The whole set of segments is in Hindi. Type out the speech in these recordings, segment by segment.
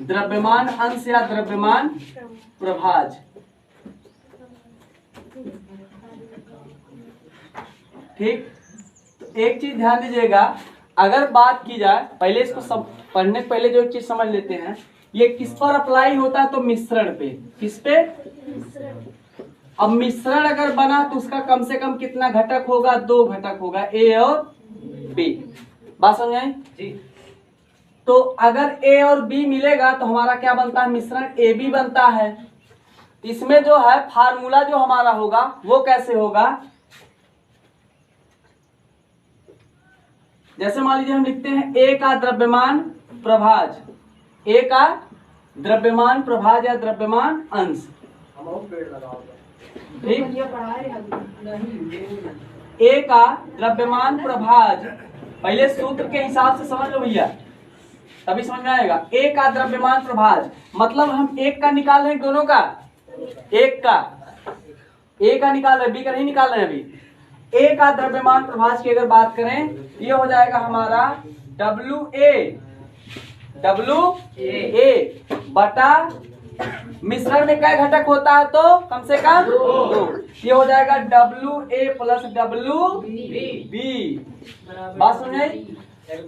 द्रव्यमान अंश या द्रव्यमान प्रभाज। ठीक, तो एक चीज ध्यान दीजिएगा, अगर बात की जाए, पहले इसको पढ़ने से पहले जो एक चीज समझ लेते हैं, ये किस पर अप्लाई होता है, तो मिश्रण पे। किस पे? अब मिश्रण अगर बना तो उसका कम से कम कितना घटक होगा? 2 घटक होगा, ए और बी। बात समझ आई जी? तो अगर ए और बी मिलेगा तो हमारा क्या बनता है? मिश्रण ए बी बनता है। इसमें जो है फार्मूला जो हमारा होगा वो कैसे होगा? जैसे मान लीजिए हम लिखते हैं ए का द्रव्यमान प्रभाज, ए का द्रव्यमान प्रभाज या द्रव्यमान अंश। ठीक, ए का द्रव्यमान प्रभाज, पहले सूत्र के हिसाब से समझ लो भैया, तभी समझ में आएगा। ए का द्रव्यमान प्रभाज मतलब हम एक का निकाल रहे हैं, दोनों का, एक का, ए का निकाल रहे, बी का नहीं निकाल रहे हैं अभी। ए का द्रव्यमान प्रभाज की अगर बात करें, ये हो जाएगा हमारा WA बटा मिश्रण में क्या घटक होता है? तो कम से कम 2। ये हो जाएगा WA प्लस WB। बात समझे?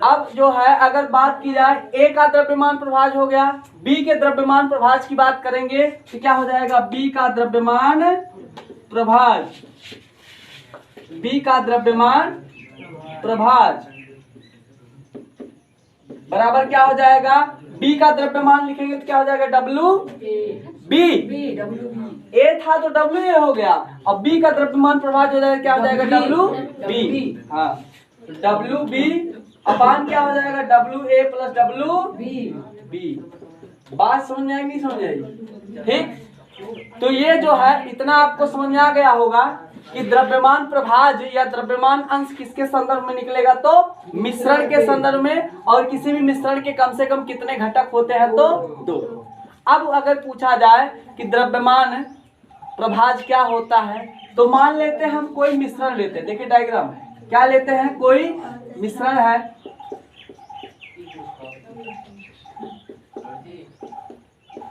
अब जो है अगर बात की जाए, ए का द्रव्यमान प्रभाज हो गया, बी के द्रव्यमान प्रभाज की बात करेंगे तो क्या हो जाएगा? बी का द्रव्यमान प्रभाज, बी का द्रव्यमान प्रभाज बराबर क्या हो जाएगा? बी का द्रव्यमान लिखेंगे तो क्या हो जाएगा? WB। ए था तो WA हो गया, अब बी का द्रव्यमान प्रभाज हो जाएगा, क्या हो जाएगा? WB। हाँ, WB अपान क्या हो जाएगा? WA plus WB। बात समझ में आएगी नहीं समझ आएगी? ठीक, तो ये जो है इतना आपको समझ में आ गया होगा कि द्रव्यमान प्रभाज या द्रव्यमान अंश किसके संदर्भ में निकलेगा? तो मिश्रण के संदर्भ में, और किसी भी मिश्रण के कम से कम कितने घटक होते हैं? तो 2। अब अगर पूछा जाए कि द्रव्यमान प्रभाज क्या होता है, तो मान लेते हैं हम कोई मिश्रण लेते हैं। देखिए डायग्राम, क्या लेते हैं? कोई मिश्रण है,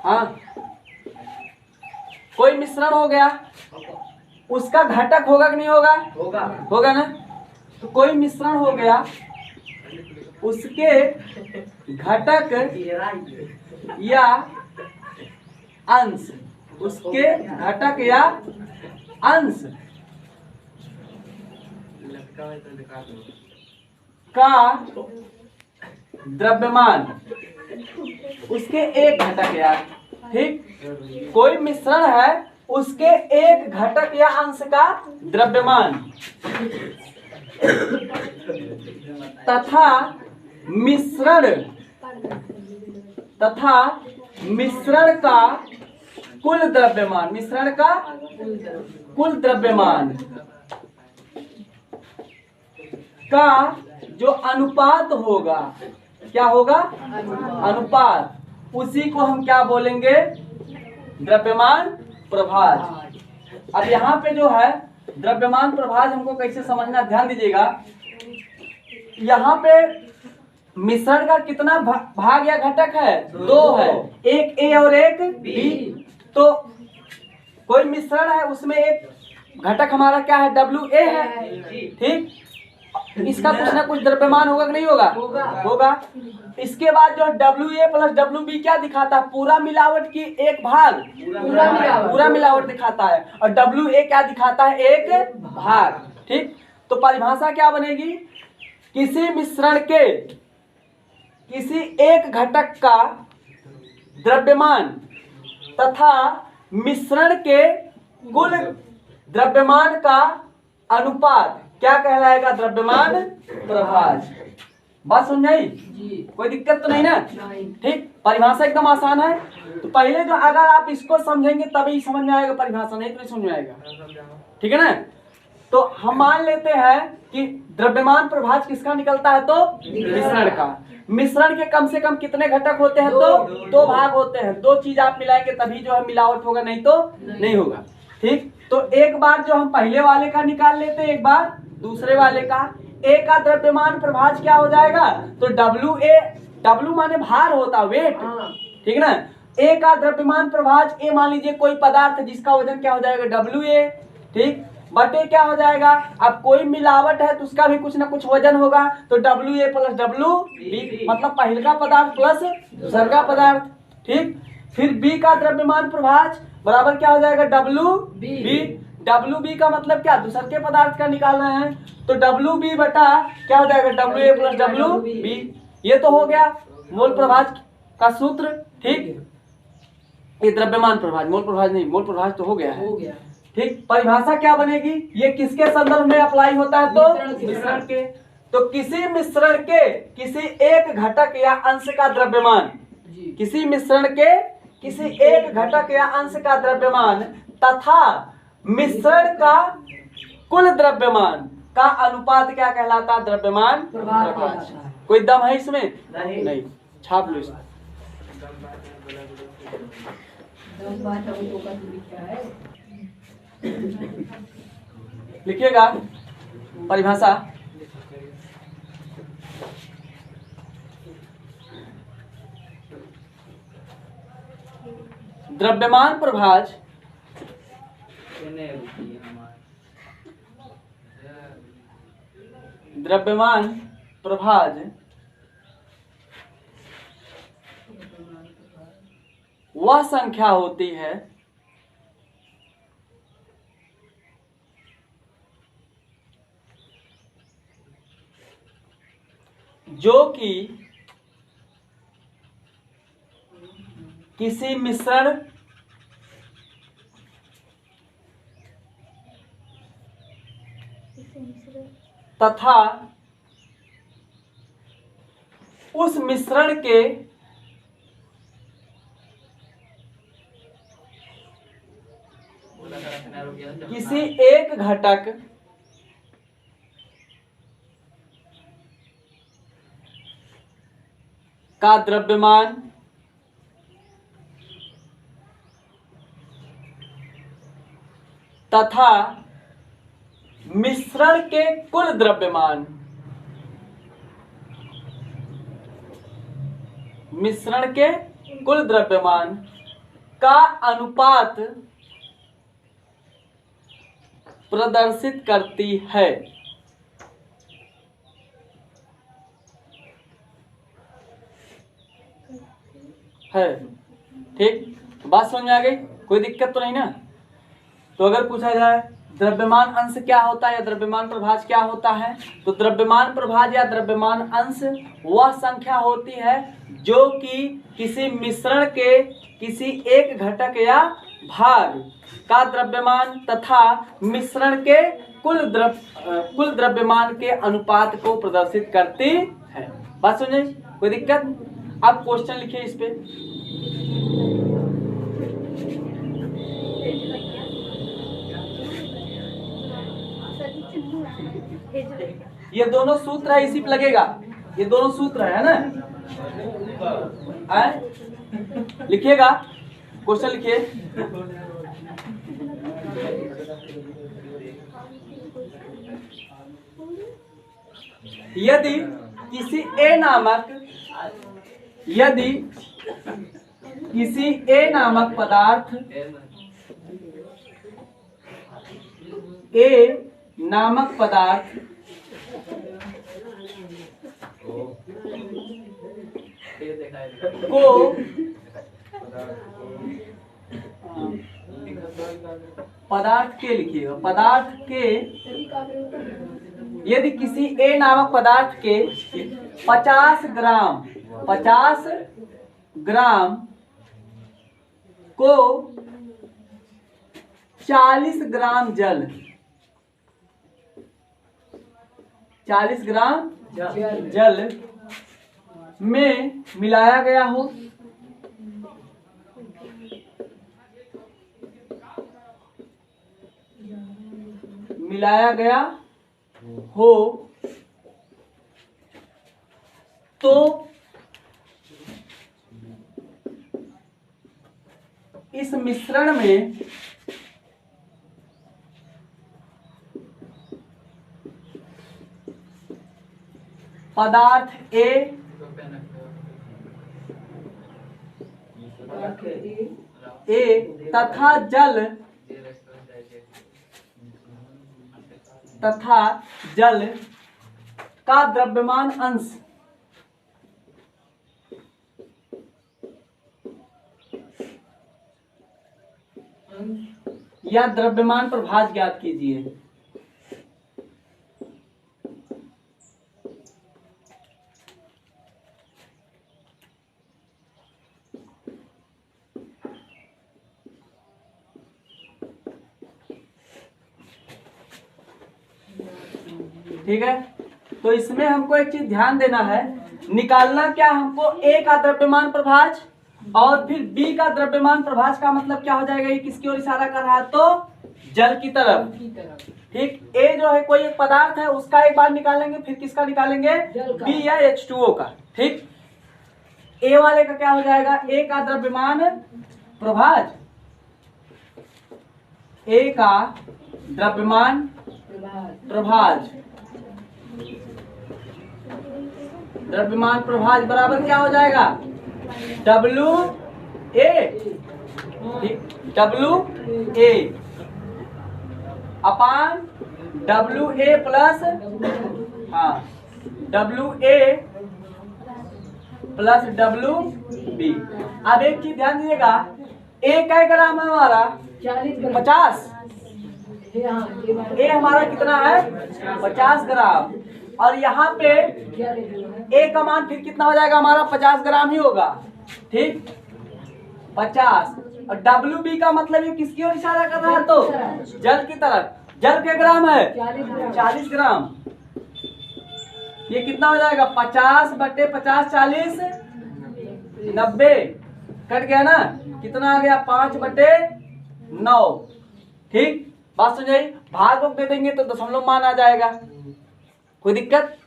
हाँ, कोई मिश्रण हो गया, उसका घटक होगा कि नहीं होगा? होगा ना। तो कोई मिश्रण हो गया, उसके घटक या अंश, उसके घटक या अंश का द्रव्यमान, उसके एक घटक या, ठीक, कोई मिश्रण है, उसके एक घटक या अंश का द्रव्यमान तथा मिश्रण का कुल द्रव्यमान, मिश्रण का कुल द्रव्यमान का जो अनुपात होगा, क्या होगा? अनुपात, उसी को हम क्या बोलेंगे? द्रव्यमान प्रभाज। अब यहाँ पे जो है द्रव्यमान प्रभाज हमको कैसे समझना, ध्यान दीजिएगा। यहाँ पे मिश्रण का कितना भाग या घटक है? 2 है, एक ए और एक बी। तो कोई मिश्रण है, उसमें एक घटक हमारा क्या है? WA है, ठीक। इसका कुछ ना कुछ द्रव्यमान होगा कि नहीं होगा? होगा। इसके बाद जो WA प्लस WB क्या दिखाता है? पूरा मिलावट की एक भाग, पूरा मिलावट दिखाता है, और WA क्या दिखाता है? एक भाग, ठीक। तो परिभाषा क्या बनेगी? किसी मिश्रण के किसी एक घटक का द्रव्यमान तथा मिश्रण के कुल द्रव्यमान का अनुपात क्या कहलाएगा? द्रव्यमान प्रभाज। बात समझ आई? कोई दिक्कत तो नहीं ना? ठीक, परिभाषा एकदम आसान है। तो पहले जो अगर आप इसको समझेंगे तभी समझ में आएगा परिभाषा, नहीं तो नहीं समझ में आएगा, ठीक है ना। तो हम मान लेते हैं कि द्रव्यमान प्रभाज किसका निकलता है? तो मिश्रण का। मिश्रण के कम से कम कितने घटक होते हैं? तो 2 भाग होते हैं। 2 चीज आप मिलाएंगे तभी जो है मिलावट होगा, नहीं तो नहीं होगा, ठीक। तो एक बार जो हम पहले वाले का निकाल लेते हैं, एक बार दूसरे वाले का। ए का द्रव्यमान प्रभाज क्या हो जाएगा? तो WA, W माने भार होता, वेट, ठीक है ना। ए का द्रव्यमान प्रभाज, ए मान लीजिए कोई पदार्थ जिसका वजन क्या हो जाएगा डब्ल्यू ए, ठीक, बटे क्या हो जाएगा, अब कोई मिलावट है तो उसका भी कुछ ना कुछ वजन होगा, तो W A plus W B, मतलब पहले का पदार्थ प्लस दूसरा का पदार्थ, ठीक। फिर बी का द्रव्यमान प्रभाज बराबर क्या हो जाएगा डब्ल्यू बी, डब्ल्यू बी का मतलब क्या, दूसरे के पदार्थ का निकाल रहे हैं, तो डब्ल्यू बी बटा क्या हो जाएगा W A plus W B. ये तो हो गया मोल प्रभाज का सूत्र, ठीक। ये द्रव्यमान प्रभाज, मोल प्रभाज नहीं, मोल प्रभाज तो हो गया है, ठीक। परिभाषा क्या बनेगी, ये किसके संदर्भ में अप्लाई होता है, तो मिश्रण के। तो किसी मिश्रण के किसी एक घटक या अंश का द्रव्यमान, किसी मिश्रण के किसी एक घटक या अंश का द्रव्यमान तथा मिश्रण का कुल द्रव्यमान का अनुपात क्या कहलाता है, द्रव्यमान प्रभाज। कोई दम है इसमें, नहीं, छाप लो इसमें। लिखिएगा परिभाषा, द्रव्यमान प्रभाज द्रव्यमान प्रभाज वह संख्या होती है जो कि किसी मिश्रण तथा उस मिश्रण के किसी एक घटक का द्रव्यमान तथा मिश्रण के कुल द्रव्यमान, मिश्रण के कुल द्रव्यमान का अनुपात प्रदर्शित करती है। ठीक, बात समझ में आ गई, कोई दिक्कत तो नहीं ना। तो अगर पूछा जाए द्रव्यमान अंश क्या होता है या द्रव्यमान प्रभाज क्या होता है, तो द्रव्यमान प्रभाज या द्रव्यमान अंश वह संख्या होती है जो कि किसी मिश्रण के किसी एक घटक या भाग का द्रव्यमान तथा मिश्रण के कुल द्रव्यमान के अनुपात को प्रदर्शित करती है। बात समझे, कोई दिक्कत। अब क्वेश्चन लिखिए इस पे। ये दोनों सूत्र है, इसी पे लगेगा, ये दोनों सूत्र है ना। लिखिएगा क्वेश्चन, लिखिए। यदि किसी ए नामक पदार्थ को पदार्थ के लिखिएगा, पदार्थ के, यदि किसी ए नामक पदार्थ के 50 ग्राम को 40 ग्राम जल, 40 ग्राम जल में मिलाया गया हो, तो इस मिश्रण में पदार्थ ए ए तथा जल का द्रव्यमान अंश या द्रव्यमान प्रभाज ज्ञात कीजिए। ठीक है, तो इसमें हमको एक चीज ध्यान देना है, निकालना क्या हमको ए का द्रव्यमान प्रभाज और फिर बी का द्रव्यमान प्रभाज का मतलब क्या हो जाएगा, ये किसकी ओर इशारा कर रहा है, तो जल की तरफ। ठीक, ए जो है कोई एक पदार्थ है उसका एक बार निकालेंगे, फिर किसका निकालेंगे, बी या H2O का। ठीक, ए वाले का क्या हो जाएगा, ए का द्रव्यमान प्रभाज, ए का द्रव्यमान प्रभाज, द्रव्यमान प्रभाज बराबर क्या हो जाएगा, WA, WA अपान WA प्लस, हाँ, WA प्लस WB। अब एक चीज ध्यान दीजिएगा, ए कै ग्राम है हमारा, 50, ए हमारा कितना है, 50 ग्राम, और यहाँ पे ए का मान फिर कितना हो जाएगा हमारा, 50 ग्राम ही होगा। ठीक, 50, और WB का मतलब ये किसकी ओर इशारा कर रहा है, तो जल की तरफ। जल के ग्राम है 40 ग्राम, ये कितना हो जाएगा, 50 बटे 50, 40, 90, कट गया ना, कितना आ गया, 5 बटे 9। ठीक, बात समझ आई, भाग दे देंगे तो दशमलव मान आ जाएगा, कोई दिक्कत।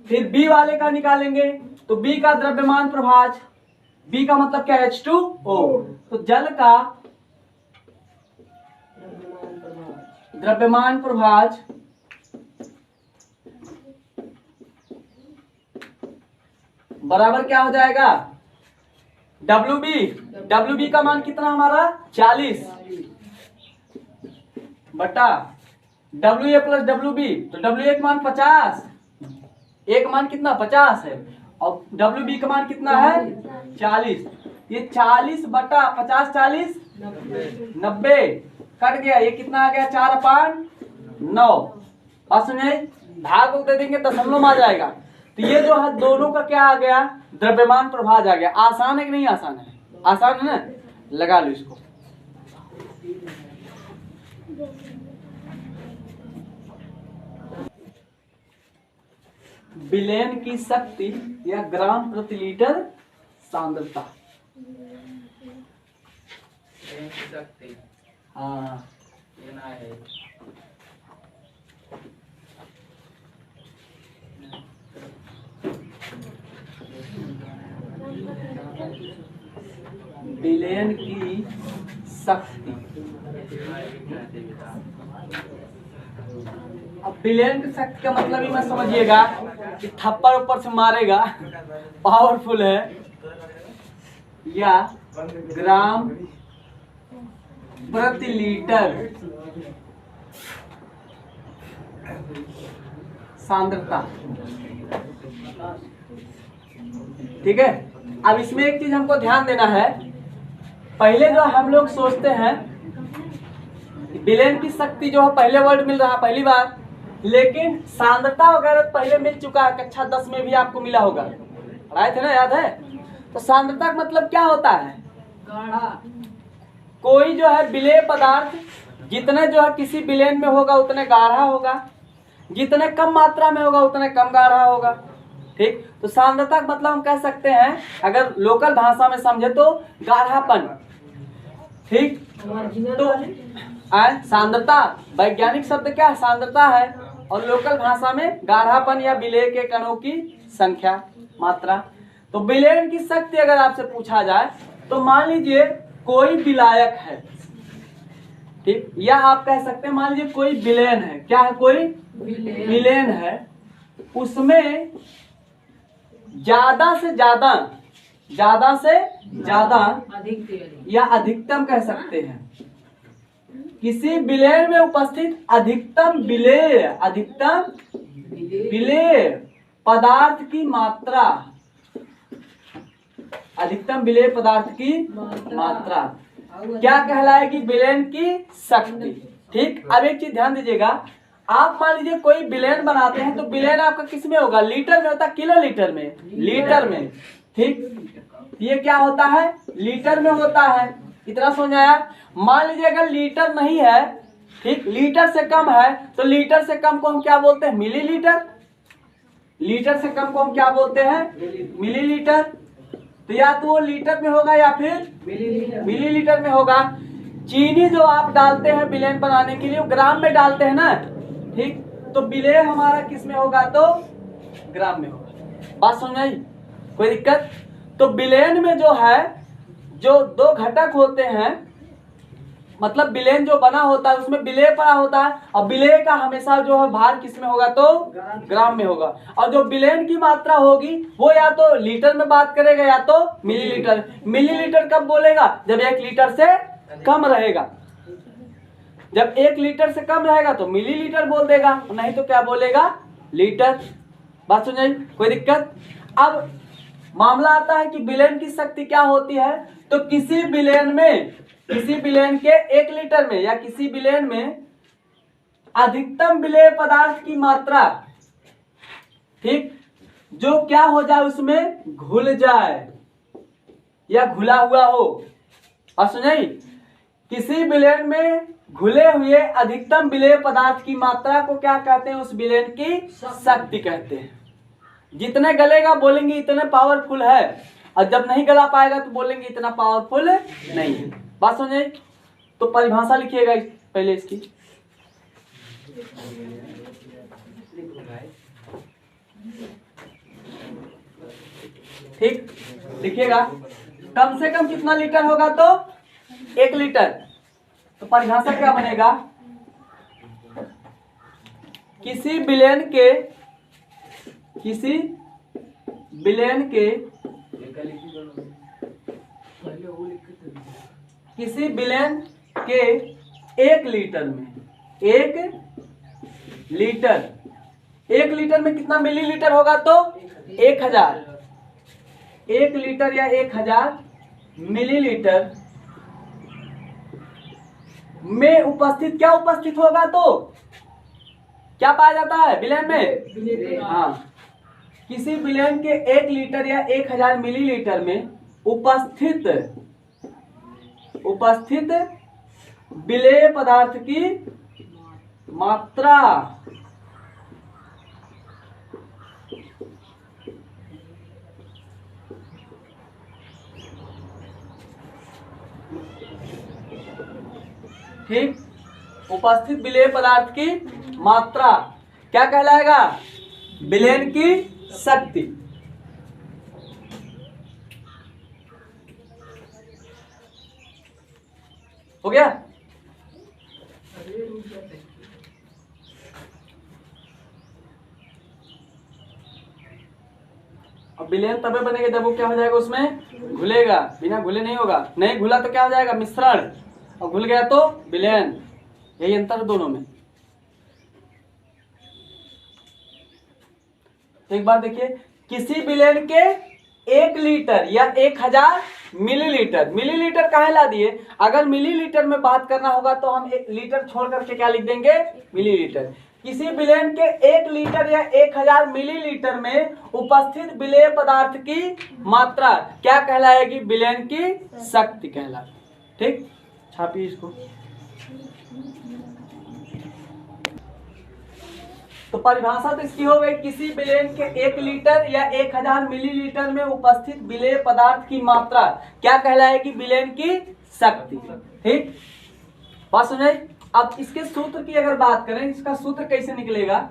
फिर बी वाले का निकालेंगे, तो बी का द्रव्यमान प्रभाज, बी का मतलब क्या है, H2O, तो जल का द्रव्यमान प्रभाज बराबर क्या हो जाएगा, WB का मान कितना हमारा, 40 बटा WA प्लस WB, तो WA का मान 50, एक मान कितना 50 है, और WB का मान कितना है 40, ये 40 बटा 50, 40, 90, कट गया, ये कितना आ गया, 4/9। बात समझे, भाग दे देंगे दशमलव आ जाएगा, तो ये जो है दोनों का क्या आ गया, द्रव्यमान प्रभाज आ गया। आसान है कि नहीं आसान है, आसान है ना, लगा लो इसको। विलयन की शक्ति या ग्राम प्रति लीटर सांद्रता, हाँ, विलयन की शक्ति। अब विलयन की शक्ति का मतलब ही मत समझिएगा कि थप्पड़ ऊपर से मारेगा, पावरफुल है, या ग्राम प्रति लीटर सांद्रता। ठीक है, अब इसमें एक चीज हमको ध्यान देना है, पहले जो हम लोग सोचते हैं विलयन की शक्ति जो है पहले वर्ड मिल रहा है पहली बार, लेकिन सांद्रता वगैरह पहले मिल चुका है, कक्षा 10 में भी आपको मिला होगा, पढ़ाए थे ना, याद है। तो सांद्रता का मतलब क्या होता है, गाढ़ा। कोई जो है विलेय पदार्थ जितने जो है किसी विलयन में होगा उतने गाढ़ा होगा, जितने कम मात्रा में होगा उतने कम गाढ़ा होगा। ठीक, तो सांद्रता का मतलब हम कह सकते हैं, अगर लोकल भाषा में समझे तो गाढ़ापन। ठीक, तो सांद्रता वैज्ञानिक शब्द क्या है, सांद्रता है, और लोकल भाषा में गाढ़ापन या विलेय के कणों की संख्या, मात्रा। तो विलयन की शक्ति अगर आपसे पूछा जाए तो मान लीजिए कोई विलायक है, ठीक, या आप कह सकते हैं मान लीजिए कोई विलयन है, क्या है, कोई विलयन है, उसमें ज्यादा से ज्यादा ज्यादा से ज्यादा अधिक या अधिकतम कह सकते हैं। किसी विलेय में उपस्थित अधिकतम विलेय पदार्थ की मात्रा, अधिकतम विलेय पदार्थ की मात्रा क्या कहलाएगी? विलयन की शक्ति। ठीक, अब एक चीज ध्यान दीजिएगा, आप मान लीजिए कोई विलयन बनाते हैं तो विलयन आपका किस में होगा? लीटर में होता है, किलो लीटर में? लीटर में। ठीक, ये क्या होता है? लीटर में होता है। इतना समझ आया? मान लीजिए अगर लीटर नहीं है, ठीक, लीटर से कम है, तो लीटर से कम को हम क्या बोलते हैं? मिलीलीटर। लीटर से कम को हम क्या बोलते हैं? मिलीलीटर। तो या तो वो लीटर में होगा या फिर मिलीलीटर में होगा। चीनी जो आप डालते हैं विलयन बनाने के लिए, वो ग्राम में डालते हैं ना, ठीक, तो विलय हमारा किस में होगा? तो ग्राम में होगा। बात समझ आई? कोई दिक्कत? तो विलयन में जो है, जो दो घटक होते हैं, मतलब विलयन जो बना होता है उसमें विलेय पड़ा होता है, और विलेय का हमेशा जो है भार किस में होगा? तो ग्राम में होगा। और जो विलयन की मात्रा होगी वो या तो लीटर में बात करेगा या तो मिलीलीटर। मिलीलीटर कब बोलेगा? जब 1 लीटर से कम रहेगा। जब 1 लीटर से कम रहेगा तो मिलीलीटर बोल देगा, नहीं तो क्या बोलेगा? लीटर। बात सुन आई? कोई दिक्कत? अब मामला आता है कि विलयन की शक्ति क्या होती है। तो किसी विलयन के 1 लीटर में या किसी विलयन में अधिकतम विलेय पदार्थ की मात्रा, ठीक, जो क्या हो जाए? उसमें घुल जाए या घुला हुआ हो। और सुनिए, किसी विलयन में घुले हुए अधिकतम विलेय पदार्थ की मात्रा को क्या कहते हैं? उस विलयन की शक्ति कहते हैं। जितने गलेगा बोलेंगे इतने पावरफुल है, और जब नहीं गला पाएगा तो बोलेंगे इतना पावरफुल नहीं है। बात समझे? तो परिभाषा लिखिएगा पहले इसकी। ठीक, लिखिएगा। कम से कम कितना लीटर होगा? तो 1 लीटर। तो परिभाषा क्या बनेगा? किसी विलयन के 1 लीटर में 1 लीटर में कितना मिलीलीटर होगा? तो 1000। 1 लीटर या 1000 मिलीलीटर में उपस्थित क्या उपस्थित होगा? तो क्या पाया जाता है विलयन में? हाँ, किसी विलयन के 1 लीटर या 1000 मिलीलीटर में उपस्थित विलेय पदार्थ की मात्रा ठीक, उपस्थित विलेय पदार्थ की मात्रा क्या कहलाएगा? विलयन की शक्ति। हो गया? अब विलयन तबे बनेगा जब वो क्या हो जाएगा? उसमें घुलेगा। बिना घुले नहीं होगा। नहीं घुला तो क्या हो जाएगा? मिश्रण। और घुल गया तो विलयन। यही अंतर है दोनों में। तो एक बार देखिए, किसी विलयन के 1 लीटर या 1000 मिलीलीटर, मिलीलीटर काहे ला दिए? अगर मिलीलीटर में बात करना होगा तो हम 1 लीटर छोड़ करके क्या लिख देंगे? मिलीलीटर। किसी विलयन के 1 लीटर या 1000 मिलीलीटर में उपस्थित विलेय पदार्थ की मात्रा क्या कहलाएगी? विलयन की शक्ति कहलाएगी। ठीक, छापिए इसको। तो परिभाषा तो इसकी हो गई, किसी विलयन के 1 लीटर या 1000 मिलीलीटर में उपस्थित विलेय पदार्थ की मात्रा क्या कहलाएगी? विलयन की शक्ति। ठीक, बात समझ? अब इसके सूत्र की अगर बात करें, इसका सूत्र कैसे निकलेगा?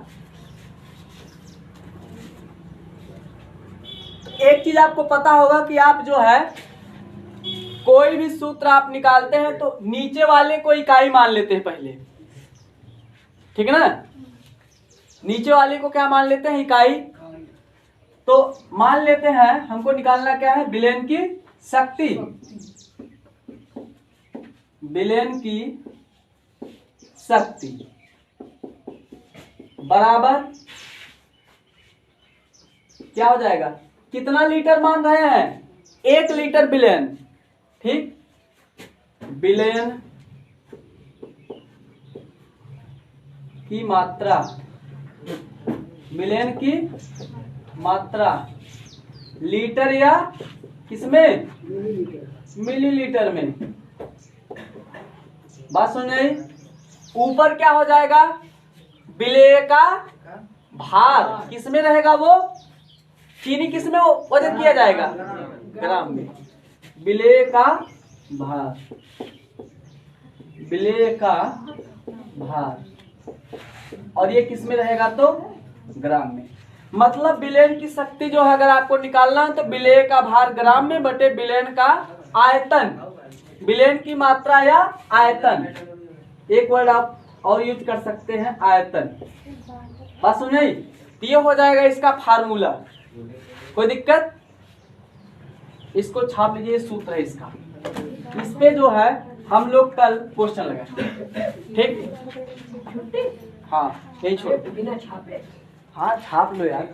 एक चीज आपको पता होगा कि आप जो है कोई भी सूत्र आप निकालते हैं तो नीचे वाले को इकाई मान लेते हैं पहले। ठीक है ना? नीचे वाले को क्या मान लेते हैं? इकाई। तो मान लेते हैं हमको निकालना क्या है, विलयन की शक्ति। विलयन की शक्ति बराबर क्या हो जाएगा, कितना लीटर मान रहे हैं, 1 लीटर विलयन, ठीक। विलयन की मात्रा, विलयन की मात्रा लीटर या किसमें, मिलीलीटर में। बात सुन रही, ऊपर क्या हो जाएगा, विलेय का भार किसमें रहेगा, वो चीनी किसमें वजन किया जाएगा, ग्राम में। विलेय का भार, विलेय का भार, और ये किसमें रहेगा, तो ग्राम में। मतलब विलयन की शक्ति जो है अगर आपको निकालना है तो विलेय का भार ग्राम में बटे विलयन का आयतन, विलयन की मात्रा या आयतन। एक वर्ड आप और यूज कर सकते हैं, आयतन। बात समझ आई, ये हो जाएगा इसका फार्मूला। कोई दिक्कत, इसको छाप लीजिए, सूत्र है इसका। इस पे जो है हम लोग कल क्वेश्चन लगाएंगे, ठीक। हाँ यही छोड़, हाँ छाप लो यार।